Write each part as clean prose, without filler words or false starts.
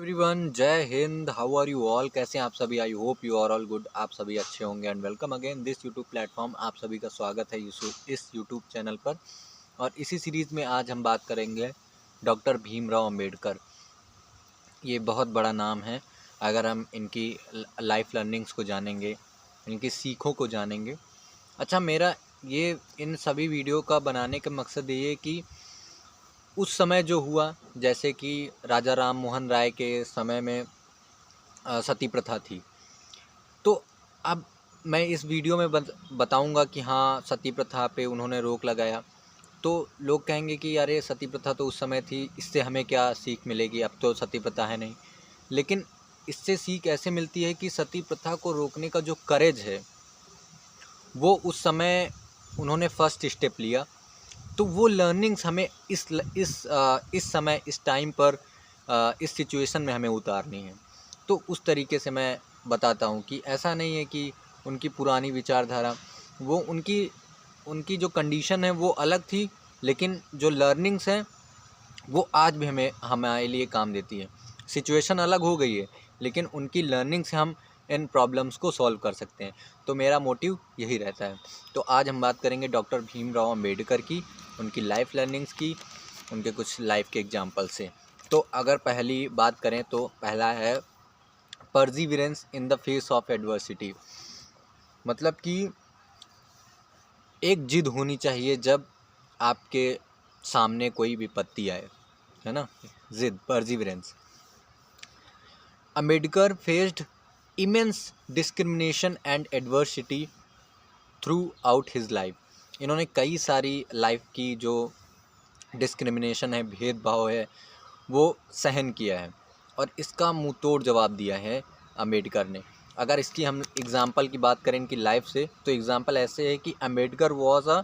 Everyone, जय हिंद। How are you all? कैसे हैं आप सभी? I hope you are all good. आप सभी अच्छे होंगे and welcome again this YouTube platform. आप सभी का स्वागत है इस यूट्यूब चैनल पर। और इसी सीरीज़ में आज हम बात करेंगे डॉक्टर भीमराव अंबेडकर। ये बहुत बड़ा नाम है। अगर हम इनकी लाइफ लर्निंग्स को जानेंगे, इनकी सीखों को जानेंगे। अच्छा, मेरा ये इन सभी वीडियो का बनाने का मकसद ये है कि उस समय जो हुआ, जैसे कि राजा राम मोहन राय के समय में सती प्रथा थी। तो अब मैं इस वीडियो में बताऊंगा कि हाँ, सती प्रथा पे उन्होंने रोक लगाया। तो लोग कहेंगे कि अरे, सती प्रथा तो उस समय थी, इससे हमें क्या सीख मिलेगी? अब तो सती प्रथा है नहीं। लेकिन इससे सीख ऐसे मिलती है कि सती प्रथा को रोकने का जो करेज है, वो उस समय उन्होंने फर्स्ट स्टेप लिया। तो वो लर्निंग्स हमें इस समय, इस टाइम पर, इस सिचुएशन में हमें उतारनी है। तो उस तरीके से मैं बताता हूँ कि ऐसा नहीं है कि उनकी पुरानी विचारधारा, वो उनकी जो कंडीशन है वो अलग थी, लेकिन जो लर्निंग्स हैं वो आज भी हमारे लिए काम देती है। सिचुएशन अलग हो गई है, लेकिन उनकी लर्निंग से हम इन प्रॉब्लम्स को सॉल्व कर सकते हैं। तो मेरा मोटिव यही रहता है। तो आज हम बात करेंगे डॉक्टर भीमराव अंबेडकर की, उनकी लाइफ लर्निंग्स की, उनके कुछ लाइफ के एग्जाम्पल से। तो अगर पहली बात करें तो पहला है perseverance in the face of adversity. मतलब कि एक जिद होनी चाहिए जब आपके सामने कोई विपत्ति आए, है ना। जिद, perseverance. Ambedkar faced immense discrimination and adversity throughout his life. इन्होंने कई सारी लाइफ की जो डिस्क्रिमिनेशन है, भेदभाव है, वो सहन किया है और इसका मुंह तोड़ जवाब दिया है अंबेडकर ने। अगर इसकी हम एग्ज़ाम्पल की बात करें इनकी लाइफ से, तो एग्ज़ाम्पल ऐसे है कि Ambedkar was a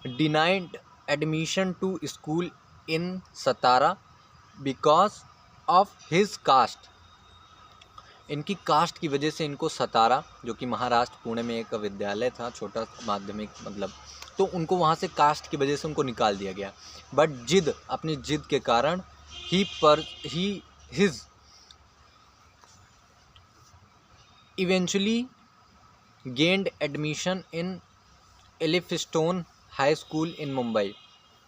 denied admission to school in Satara because of his caste. इनकी कास्ट की वजह से इनको सतारा, जो कि महाराष्ट्र पुणे में एक विद्यालय था, छोटा माध्यमिक मतलब, तो उनको वहाँ से कास्ट की वजह से उनको निकाल दिया गया। बट जिद, अपनी जिद के कारण his eventually gained admission in Elphinstone high school in Mumbai.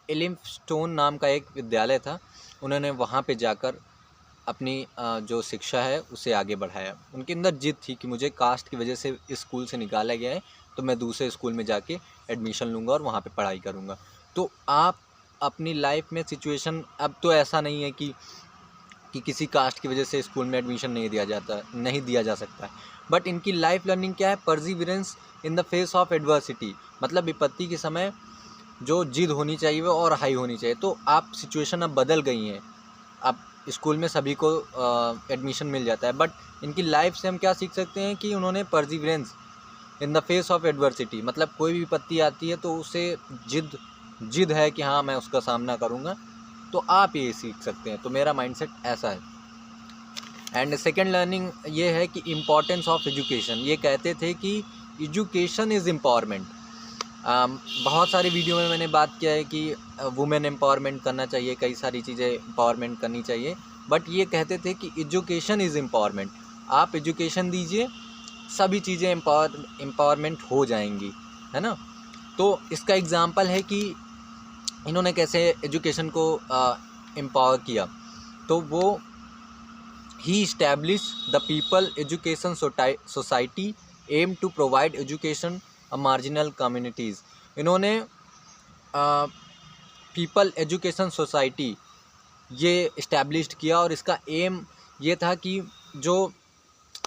Elphinstone नाम का एक विद्यालय था, उन्होंने वहाँ पे जाकर अपनी जो शिक्षा है उसे आगे बढ़ाया। उनके अंदर जिद थी कि मुझे कास्ट की वजह से इस स्कूल से निकाला गया है, तो मैं दूसरे स्कूल में जाके एडमिशन लूँगा और वहाँ पे पढ़ाई करूँगा। तो आप अपनी लाइफ में सिचुएशन, अब तो ऐसा नहीं है कि किसी कास्ट की वजह से स्कूल में एडमिशन नहीं दिया जा सकता है। बट इनकी लाइफ लर्निंग क्या है? Perseverance in the face of adversity. मतलब विपत्ति के समय जो जिद होनी चाहिए वो और हाई होनी चाहिए। तो आप सिचुएशन अब बदल गई हैं, अब स्कूल में सभी को एडमिशन मिल जाता है। बट इनकी लाइफ से हम क्या सीख सकते हैं कि उन्होंने perseverance in the face of adversity, मतलब कोई भी विपत्ति आती है तो उसे जिद है कि हाँ, मैं उसका सामना करूँगा। तो आप ये सीख सकते हैं। तो मेरा माइंडसेट ऐसा है। एंड सेकेंड लर्निंग ये है कि इम्पॉर्टेंस ऑफ एजुकेशन। ये कहते थे कि एजुकेशन इज़ एम्पावरमेंट। बहुत सारी वीडियो में मैंने बात किया है कि वुमेन एम्पावरमेंट करना चाहिए, कई सारी चीज़ें एम्पावरमेंट करनी चाहिए। बट ये कहते थे कि एजुकेशन इज़ एम्पावरमेंट। आप एजुकेशन दीजिए, सभी चीज़ें एम्पावरमेंट हो जाएंगी, है ना। तो इसका एग्जांपल है कि इन्होंने कैसे एजुकेशन को एम्पावर किया। तो वो ही establish the people education society aim to provide education marginal communities. इन्होंने पीपल एजुकेशन सोसाइटी ये इस्टेब्लिश्ड किया और इसका एम ये था कि जो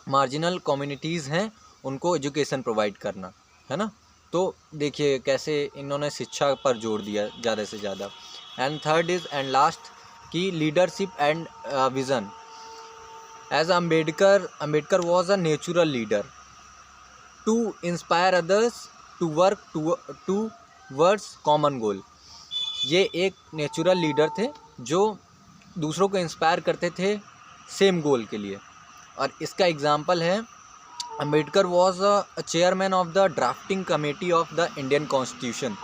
मार्जिनल कम्युनिटीज़ हैं उनको एजुकेशन प्रोवाइड करना, है ना। तो देखिए कैसे इन्होंने शिक्षा पर जोर दिया ज़्यादा से ज़्यादा। And third is and last की leadership and vision. As Ambedkar was a natural leader to inspire others to work towards common goal. ये एक नेचुरल लीडर थे जो दूसरों को इंस्पायर करते थे सेम गोल के लिए। और इसका एग्जांपल है, Ambedkar was a chairman of the drafting committee of the Indian constitution.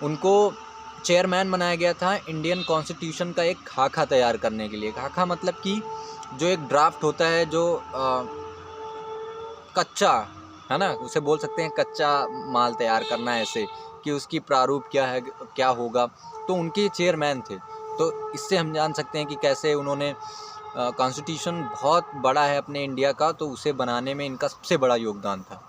उनको चेयरमैन बनाया गया था इंडियन कॉन्स्टिट्यूशन का एक खाका तैयार करने के लिए। खाका मतलब कि जो एक ड्राफ्ट होता है, जो कच्चा है ना, उसे बोल सकते हैं कच्चा माल तैयार करना है ऐसे कि उसकी प्रारूप क्या है, क्या होगा। तो उनके चेयरमैन थे। तो इससे हम जान सकते हैं कि कैसे उन्होंने कॉन्स्टिट्यूशन बहुत बड़ा है अपने इंडिया का, तो उसे बनाने में इनका सबसे बड़ा योगदान था।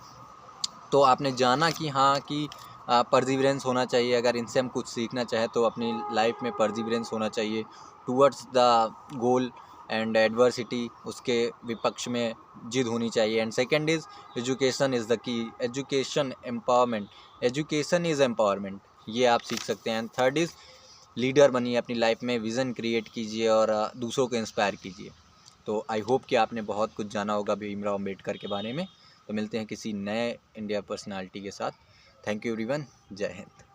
तो आपने जाना कि हाँ कि परसिवरेंस होना चाहिए। अगर इनसे हम कुछ सीखना चाहें तो अपनी लाइफ में परसिवरेंस होना चाहिए towards the goal, and adversity, उसके विपक्ष में जिद होनी चाहिए। And second is education is the key, education empowerment, education is empowerment, ये आप सीख सकते हैं। एंड थर्ड इज़ लीडर बनिए अपनी लाइफ में, विज़न क्रिएट कीजिए और दूसरों को इंस्पायर कीजिए। तो आई होप कि आपने बहुत कुछ जाना होगा भीमराव अम्बेडकर के बारे में। तो मिलते हैं किसी नए इंडिया पर्सनालिटी के साथ। थैंक यू एवरीवन, जय हिंद।